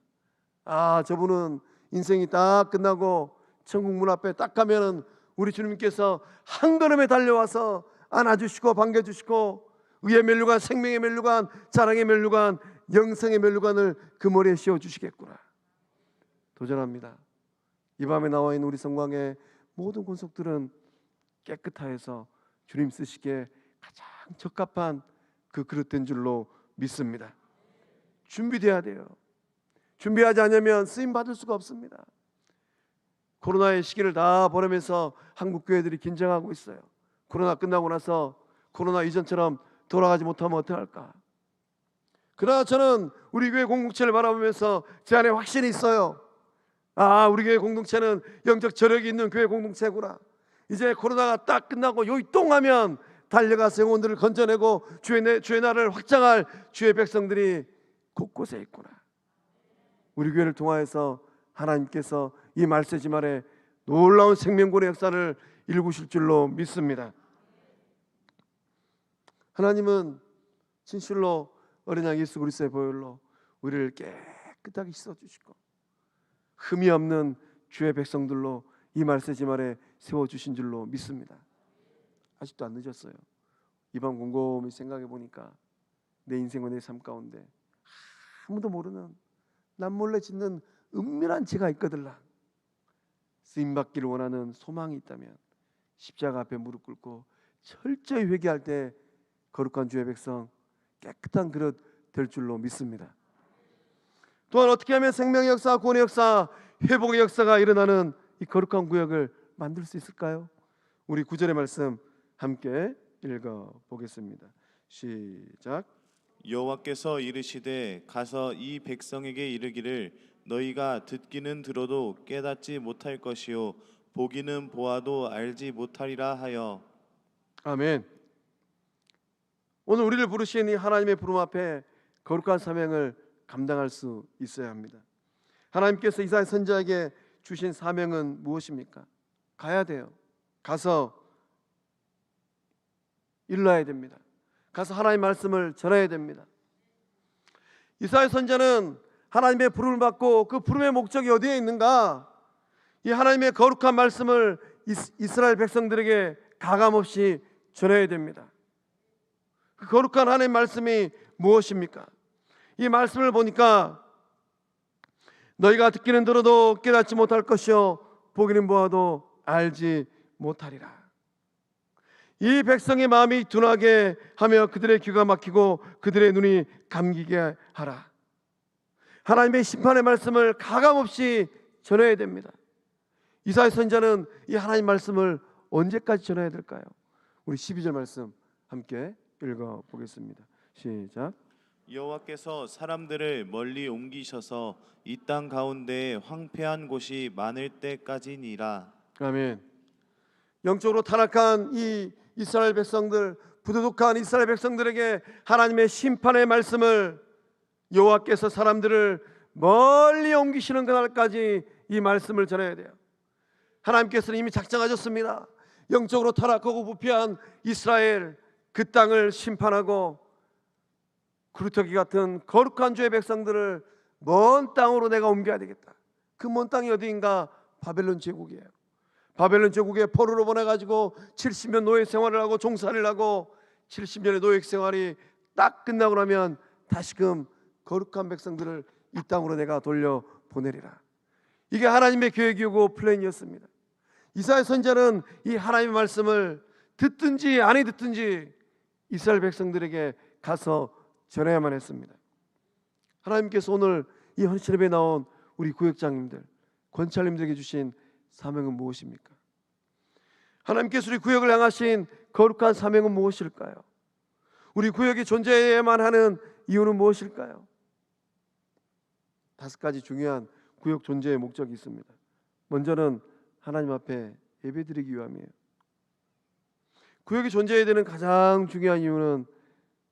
아, 저분은 인생이 딱 끝나고 천국 문 앞에 딱 가면은 우리 주님께서 한 걸음에 달려와서 안아주시고 반겨주시고 의의 면류관, 생명의 면류관, 자랑의 면류관, 영생의 면류관을 그 머리에 씌워주시겠구나. 도전합니다. 이 밤에 나와 있는 우리 성광의 모든 권속들은 깨끗하여서 주님 쓰시기에 가장 적합한 그 그릇 된 줄로 믿습니다. 준비돼야 돼요. 준비하지 않으면 쓰임 받을 수가 없습니다. 코로나의 시기를 다 보내면서 한국 교회들이 긴장하고 있어요. 코로나 끝나고 나서 코로나 이전처럼 돌아가지 못하면 어떡할까? 그러나 저는 우리 교회 공동체를 바라보면서 제 안에 확신이 있어요. 아, 우리 교회 공동체는 영적 저력이 있는 교회 공동체구나. 이제 코로나가 딱 끝나고 요이똥하면 달려가서 영혼들을 건져내고 주의 나라를 확장할 주의 백성들이 곳곳에 있구나. 우리 교회를 통하여서 하나님께서 이 말세지 말에 놀라운 생명권의 역사를 일구실 줄로 믿습니다. 하나님은 진실로 어린 양 예수 그리스도의 보혈로 우리를 깨끗하게 씻어주시고 흠이 없는 주의 백성들로 이 말세지 말에 세워주신 줄로 믿습니다. 아직도 안 늦었어요. 이 밤 곰곰이 생각해 보니까 내 인생과 내 삶 가운데 아무도 모르는 남몰래 짓는 은밀한 죄가 있거들라. 쓰임받기를 원하는 소망이 있다면 십자가 앞에 무릎 꿇고 철저히 회개할 때 거룩한 주의 백성 깨끗한 그릇 될 줄로 믿습니다. 또한 어떻게 하면 생명의 역사, 구원의 역사, 회복의 역사가 일어나는 이 거룩한 구역을 만들 수 있을까요? 우리 9절의 말씀 함께 읽어보겠습니다. 시작. 여호와께서 이르시되 가서 이 백성에게 이르기를 너희가 듣기는 들어도 깨닫지 못할 것이요 보기는 보아도 알지 못하리라 하여. 아멘. 오늘 우리를 부르신 이 하나님의 부름 앞에 거룩한 사명을 감당할 수 있어야 합니다. 하나님께서 이사야 선지자에게 주신 사명은 무엇입니까? 가야 돼요. 가서 일러야 됩니다. 가서 하나님의 말씀을 전해야 됩니다. 이사야 선지자는 하나님의 부름을 받고 그 부름의 목적이 어디에 있는가? 이 하나님의 거룩한 말씀을 이스라엘 백성들에게 가감없이 전해야 됩니다. 그 거룩한 하나님의 말씀이 무엇입니까? 이 말씀을 보니까 너희가 듣기는 들어도 깨닫지 못할 것이요 보기는 보아도 알지 못하리라. 이 백성의 마음이 둔하게 하며 그들의 귀가 막히고 그들의 눈이 감기게 하라. 하나님의 심판의 말씀을 가감없이 전해야 됩니다. 이사야 선지자는 이 하나님 말씀을 언제까지 전해야 될까요? 우리 12절 말씀 함께 읽어보겠습니다. 시작. 여호와께서 사람들을 멀리 옮기셔서 이 땅 가운데에 황폐한 곳이 많을 때까지니라. 아멘. 영적으로 타락한 이 이스라엘 백성들, 부도덕한 이스라엘 백성들에게 하나님의 심판의 말씀을 여호와께서 사람들을 멀리 옮기시는 그날까지 이 말씀을 전해야 돼요. 하나님께서는 이미 작정하셨습니다. 영적으로 타락하고 부패한 이스라엘 그 땅을 심판하고 구루터기 같은 거룩한 주의 백성들을 먼 땅으로 내가 옮겨야 되겠다. 그 먼 땅이 어디인가? 바벨론 제국이에요. 바벨론 제국에 포로로 보내가지고 70년 노예 생활을 하고 종살이를 하고 70년의 노예 생활이 딱 끝나고 나면 다시금 거룩한 백성들을 이 땅으로 내가 돌려보내리라. 이게 하나님의 계획이고 플랜이었습니다. 이사야 선지자는 이 하나님의 말씀을 듣든지 아니 듣든지 이스라엘 백성들에게 가서 전해야만 했습니다. 하나님께서 오늘 이 헌신예배에 나온 우리 구역장님들, 권찰님들에게 주신 사명은 무엇입니까? 하나님께서 우리 구역을 향하신 거룩한 사명은 무엇일까요? 우리 구역이 존재해야만 하는 이유는 무엇일까요? 5가지 중요한 구역 존재의 목적이 있습니다. 먼저는 하나님 앞에 예배드리기 위함이에요. 구역이 존재해야 되는 가장 중요한 이유는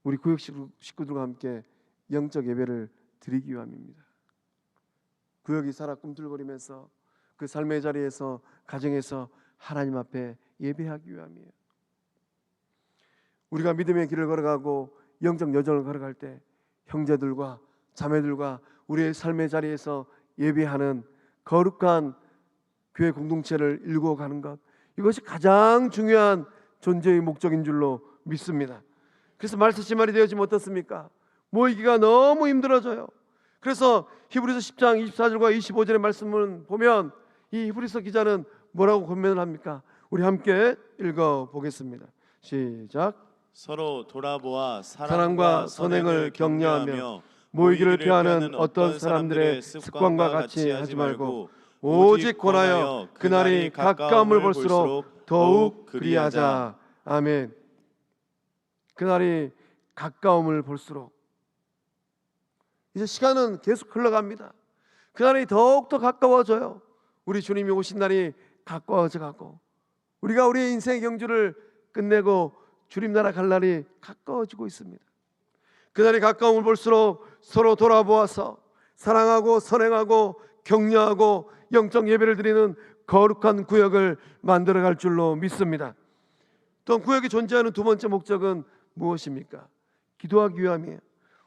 우리 구역 식구들과 함께 영적 예배를 드리기 위함입니다. 구역이 살아 꿈틀거리면서 그 삶의 자리에서 가정에서 하나님 앞에 예배하기 위함이에요. 우리가 믿음의 길을 걸어가고 영적 여정을 걸어갈 때 형제들과 자매들과 우리의 삶의 자리에서 예배하는 거룩한 교회 공동체를 일구어 가는 것, 이것이 가장 중요한 존재의 목적인 줄로 믿습니다. 그래서 말씀이 되어지면 어떻습니까? 모이기가 너무 힘들어져요. 그래서 히브리서 10장 24절과 25절의 말씀을 보면 이 히브리서 기자는 뭐라고 권면을 합니까? 우리 함께 읽어보겠습니다. 시작. 서로 돌아보아 사랑과 선행을 격려하며 모이기를 피하는 어떤 사람들의 습관과 같이 하지 말고 오직 권하여 그날이 가까움을 볼수록 더욱 그리하자. 아멘. 그날이 가까움을 볼수록 이제 시간은 계속 흘러갑니다. 그날이 더욱더 가까워져요. 우리 주님이 오신 날이 가까워져 가고 우리가 우리의 인생의 경주를 끝내고 주님 나라 갈 날이 가까워지고 있습니다. 그날이 가까움을 볼수록 서로 돌아보아서 사랑하고 선행하고 격려하고 영적 예배를 드리는 거룩한 구역을 만들어갈 줄로 믿습니다. 또 구역이 존재하는 두 번째 목적은 무엇입니까? 기도하기 위함이에요.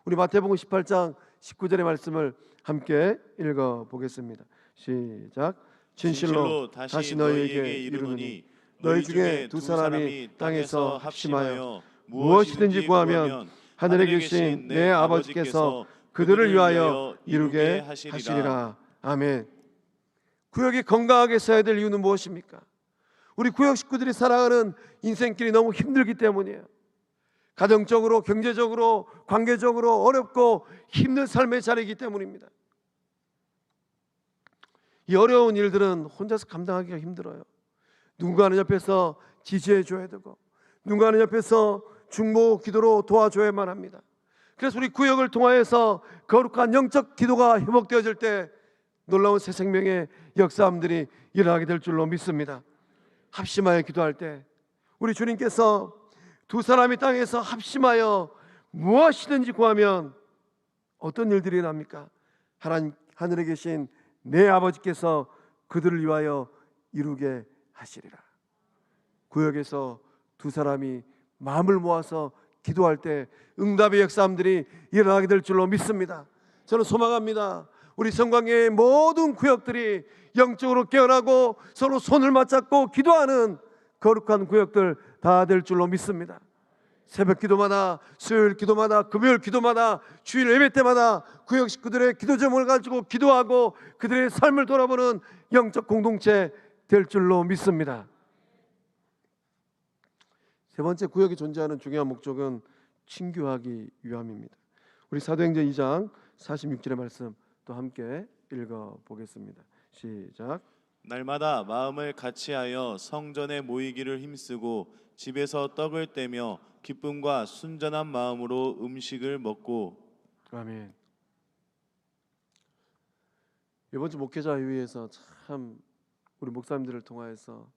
우리 마태복음 18장 19절의 말씀을 함께 읽어보겠습니다. 시작. 진실로 다시 너희에게 이르노니 너희 중에 두 사람이 땅에서 합심하여 무엇이든지 구하면 하늘에 계신 내 아버지께서 그들을 위하여 이루게 하시리라. 아멘. 구역이 건강하게 써야 될 이유는 무엇입니까? 우리 구역 식구들이 살아가는 인생길이 너무 힘들기 때문이에요. 가정적으로, 경제적으로, 관계적으로 어렵고 힘든 삶의 자리이기 때문입니다. 이 어려운 일들은 혼자서 감당하기가 힘들어요. 누군가는 옆에서 지지해 줘야 되고 누군가는 옆에서 중보 기도로 도와줘야만 합니다. 그래서 우리 구역을 통하여서 거룩한 영적 기도가 회복되어질 때 놀라운 새 생명의 역사함들이 일어나게 될 줄로 믿습니다. 합심하여 기도할 때 우리 주님께서 두 사람이 땅에서 합심하여 무엇이든지 구하면 어떤 일들이 납니까? 하나님 하늘에 계신 내 아버지께서 그들을 위하여 이루게 하시리라. 구역에서 두 사람이 마음을 모아서 기도할 때 응답의 역사함들이 일어나게 될 줄로 믿습니다. 저는 소망합니다. 우리 성광의 모든 구역들이 영적으로 깨어나고 서로 손을 맞잡고 기도하는 거룩한 구역들 다 될 줄로 믿습니다. 새벽 기도마다, 수요일 기도마다, 금요일 기도마다, 주일 예배 때마다 구역 식구들의 기도 제목을 가지고 기도하고 그들의 삶을 돌아보는 영적 공동체 될 줄로 믿습니다. 세 번째, 구역이 존재하는 중요한 목적은 친교하기 위함입니다. 우리 사도행전 2장 46절의 말씀 또 함께 읽어보겠습니다. 시작. 날마다 마음을 같이하여 성전에 모이기를 힘쓰고 집에서 떡을 떼며 기쁨과 순전한 마음으로 음식을 먹고. 아멘. 이번 주 목회자 회의에서 참 우리 목사님들을 통하여서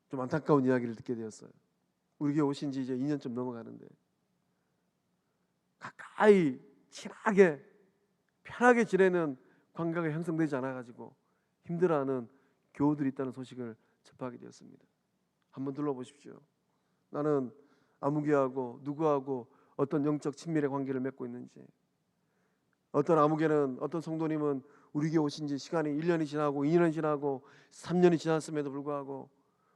좀 안타까운 이야기를 듣게 되었어요. 우리 교회 오신 지 이제 2년쯤 넘어가는데 가까이 친하게 편하게 지내는 관계가 형성되지 않아가지고 힘들어하는 교우들이 있다는 소식을 접하게 되었습니다. 한번 둘러보십시오. 나는 아무 교회하고 누구하고 어떤 영적 친밀의 관계를 맺고 있는지, 어떤 아무개는, 어떤 성도님은 우리 교회 오신 지 시간이 1년이 지나고 2년이 지나고 3년이 지났음에도 불구하고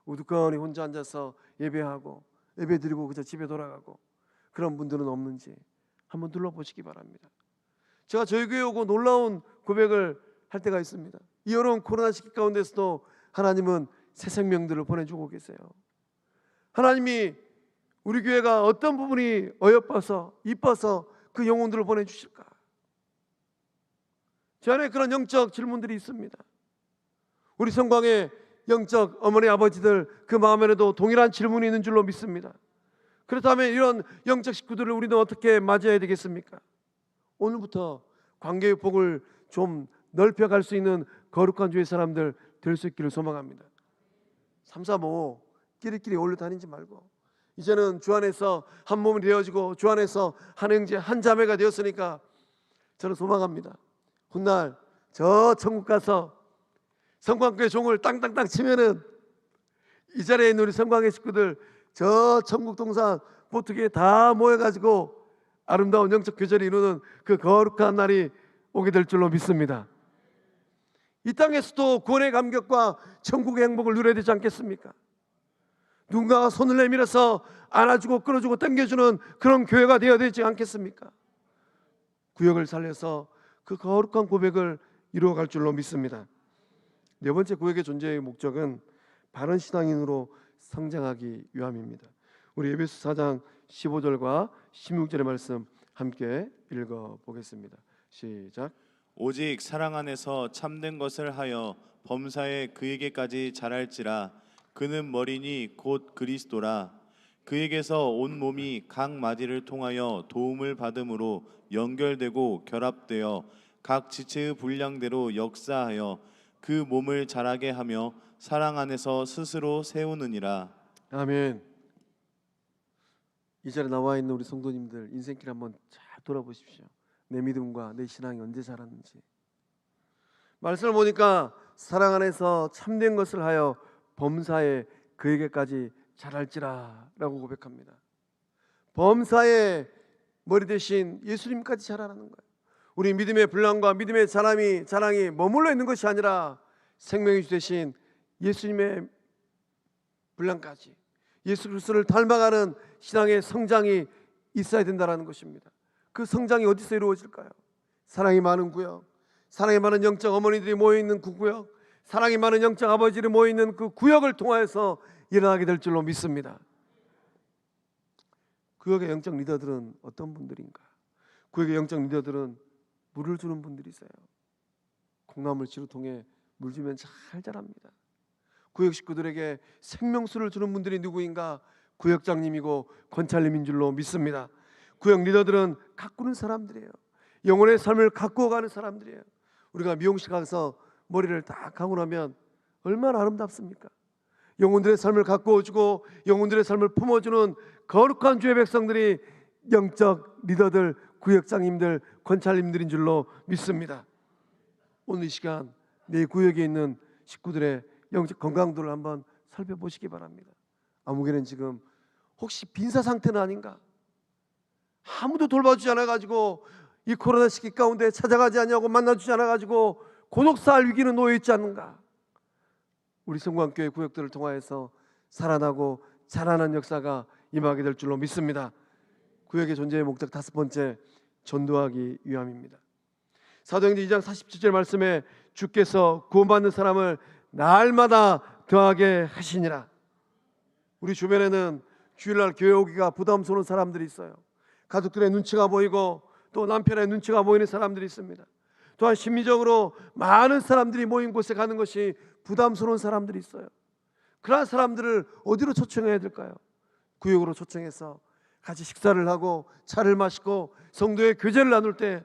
우두커니 혼자 앉아서 예배하고 예배 드리고 그저 집에 돌아가고 그런 분들은 없는지 한번 둘러보시기 바랍니다. 제가 저희 교회 오고 놀라운 고백을 할 때가 있습니다. 이 어려운 코로나 시기 가운데서도 하나님은 새 생명들을 보내주고 계세요. 하나님이 우리 교회가 어떤 부분이 어여뻐서 이뻐서 그 영혼들을 보내주실까? 제 안에 그런 영적 질문들이 있습니다. 우리 성광의 영적 어머니 아버지들 그 마음에도 동일한 질문이 있는 줄로 믿습니다. 그렇다면 이런 영적 식구들을 우리는 어떻게 맞이해야 되겠습니까? 오늘부터 관계의 폭을 좀 넓혀갈 수 있는 거룩한 주의 사람들 될 수 있기를 소망합니다. 3, 4, 5 끼리끼리 어울려 다니지 말고 이제는 주 안에서 한 몸이 되어지고 주 안에서 한 형제 한 자매가 되었으니까 저는 소망합니다. 훗날 저 천국 가서 성광교회 종을 땅땅땅 치면은 이 자리에 있는 우리 성광의 식구들 저 천국 동산 보트기에 다 모여가지고 아름다운 영적 교제를 이루는 그 거룩한 날이 오게 될 줄로 믿습니다. 이 땅에서도 구원의 감격과 천국의 행복을 누려야 되지 않겠습니까? 누군가가 손을 내밀어서 안아주고 끌어주고 당겨주는 그런 교회가 되어야 되지 않겠습니까? 구역을 살려서 그 거룩한 고백을 이루어갈 줄로 믿습니다. 네 번째, 구역의 존재의 목적은 바른 신앙인으로 성장하기 위함입니다. 우리 에베소 4장 15절과 16절의 말씀 함께 읽어보겠습니다. 시작. 오직 사랑 안에서 참된 것을 하여 범사에 그에게까지 자랄지라. 그는 머리니 곧 그리스도라. 그에게서 온 몸이 각 마디를 통하여 도움을 받음으로 연결되고 결합되어 각 지체의 분량대로 역사하여 그 몸을 자라게 하며 사랑 안에서 스스로 세우느니라. 아멘. 이 자리에 나와 있는 우리 성도님들 인생길 한번 잘 돌아보십시오. 내 믿음과 내 신앙이 언제 자랐는지. 말씀을 보니까 사랑 안에서 참된 것을 하여 범사에 그에게까지 자랄지라 라고 고백합니다. 범사에 머리 대신 예수님까지 자라라는 거예요. 우리 믿음의 분량과 믿음의 자랑이 머물러 있는 것이 아니라 생명의 주 되신 예수님의 분량까지 예수 그리스도를 닮아가는 신앙의 성장이 있어야 된다는 것입니다. 그 성장이 어디서 이루어질까요? 사랑이 많은 구역, 사랑이 많은 영적 어머니들이 모여있는 그 구역, 사랑이 많은 영적 아버지들이 모여있는 그 구역을 통하여서 일어나게 될 줄로 믿습니다. 구역의 영적 리더들은 어떤 분들인가? 구역의 영적 리더들은 물을 주는 분들이세요. 콩나물치로 통해 물 주면 잘 자랍니다. 구역 식구들에게 생명수를 주는 분들이 누구인가? 구역장님이고 권찰님인 줄로 믿습니다. 구역 리더들은 가꾸는 사람들이에요. 영혼의 삶을 가꾸어 가는 사람들이에요. 우리가 미용실 가서 머리를 딱 감고 나면 얼마나 아름답습니까? 영혼들의 삶을 가꾸어주고 영혼들의 삶을 품어주는 거룩한 주의 백성들이 영적 리더들, 구역장님들, 권찰님들인 줄로 믿습니다. 오늘 이 시간 내 구역에 있는 식구들의 영적 건강도를 한번 살펴보시기 바랍니다. 아무개는 지금 혹시 빈사 상태는 아닌가? 아무도 돌봐주지 않아가지고 이 코로나 시기 가운데 찾아가지 않냐고 만나주지 않아가지고 고독사할 위기는 놓여있지 않는가? 우리 성광교회 구역들을 통하여서 살아나고 살아나는 역사가 임하게 될 줄로 믿습니다. 구역의 존재의 목적 5번째, 전도하기 위함입니다. 사도행전 2장 47절 말씀에 주께서 구원받는 사람을 날마다 더하게 하시니라. 우리 주변에는 주일날 교회 오기가 부담스러운 사람들이 있어요. 가족들의 눈치가 보이고 또 남편의 눈치가 보이는 사람들이 있습니다. 또한 심리적으로 많은 사람들이 모인 곳에 가는 것이 부담스러운 사람들이 있어요. 그러한 사람들을 어디로 초청해야 될까요? 구역으로 초청해서 같이 식사를 하고 차를 마시고 성도의 교제를 나눌 때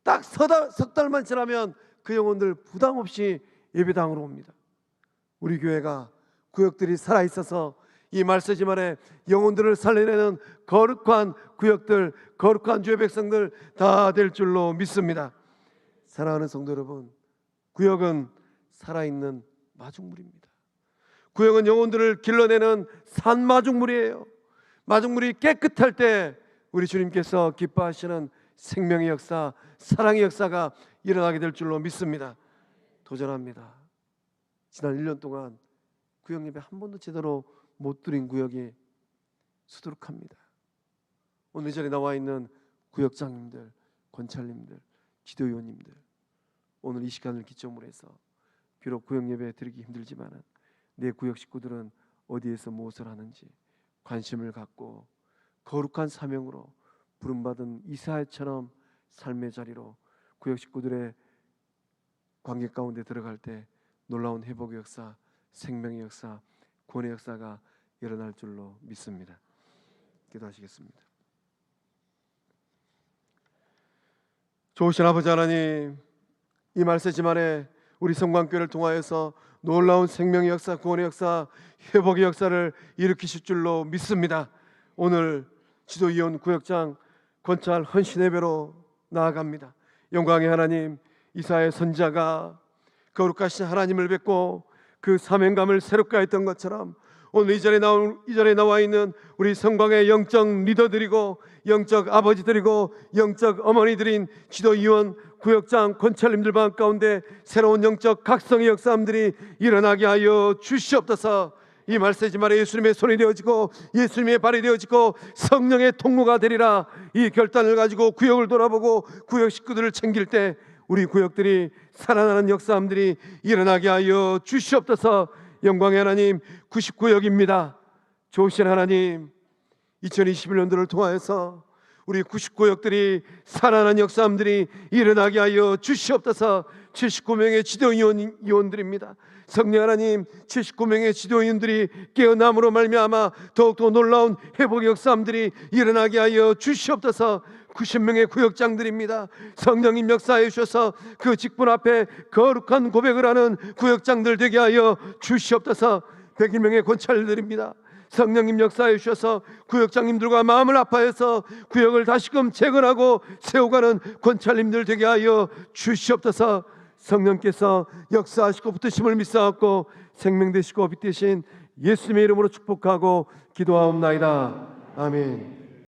딱 석 달만 지나면 그 영혼들 부담 없이 예배당으로 옵니다. 우리 교회가 구역들이 살아있어서 이 말세지만에 영혼들을 살려내는 거룩한 구역들, 거룩한 주의 백성들 다 될 줄로 믿습니다. 사랑하는 성도 여러분, 구역은 살아있는 마중물입니다. 구역은 영혼들을 길러내는 산마중물이에요. 마중물이 깨끗할 때 우리 주님께서 기뻐하시는 생명의 역사, 사랑의 역사가 일어나게 될 줄로 믿습니다. 도전합니다. 지난 1년 동안 구역 예배 한 번도 제대로 못 드린 구역이 수두룩합니다. 오늘 이 자리에 나와 있는 구역장님들, 권찰님들, 지도위원님들, 오늘 이 시간을 기점으로 해서 비록 구역 예배 드리기 힘들지만 내 구역 식구들은 어디에서 무엇을 하는지 관심을 갖고 거룩한 사명으로 부름받은 이사야처럼 삶의 자리로 구역 식구들의 관계 가운데 들어갈 때 놀라운 회복의 역사, 생명의 역사, 구원의 역사가 일어날 줄로 믿습니다. 기도하시겠습니다. 좋으신 아버지 하나님, 이 말세지만에 우리 성광교회를 통하여서 놀라운 생명의 역사, 구원의 역사, 회복의 역사를 일으키실 줄로 믿습니다. 오늘 지도위원 구역장 권찰 헌신 예배로 나아갑니다. 영광의 하나님, 이사야 선지자가 거룩하신 하나님을 뵙고 그 사명감을 새롭게 했던 것처럼 오늘 이 자리에 나와 있는 우리 성광의 영적 리더들이고 영적 아버지들이고 영적 어머니들인 지도위원, 구역장, 권찰님들 가운데 새로운 영적 각성의 역사함들이 일어나게 하여 주시옵소서. 이 말세지만에 예수님의 손이 되어지고 예수님의 발이 되어지고 성령의 통로가 되리라. 이 결단을 가지고 구역을 돌아보고 구역 식구들을 챙길 때 우리 구역들이 살아나는 역사함들이 일어나게 하여 주시옵소서. 영광의 하나님, 99역입니다. 좋으신 하나님, 2021년도를 통하여서 우리 99역들이 살아나는 역사함들이 일어나게 하여 주시옵소서. 79명의 지도위원들입니다. 성령 하나님, 79명의 지도위원들이 깨어남으로 말미암아 더욱더 놀라운 회복의 역사함들이 일어나게 하여 주시옵소서. 90명의 구역장들입니다. 성령님 역사해 주셔서 그 직분 앞에 거룩한 고백을 하는 구역장들 되게 하여 주시옵소서. 101명의 권찰들입니다. 성령님 역사해 주셔서 구역장님들과 마음을 아파해서 구역을 다시금 재건하고 세워가는 권찰님들 되게 하여 주시옵소서. 성령께서 역사하시고 붙으심을 믿사옵고 생명 되시고 빛 되신 예수님의 이름으로 축복하고 기도하옵나이다. 아멘.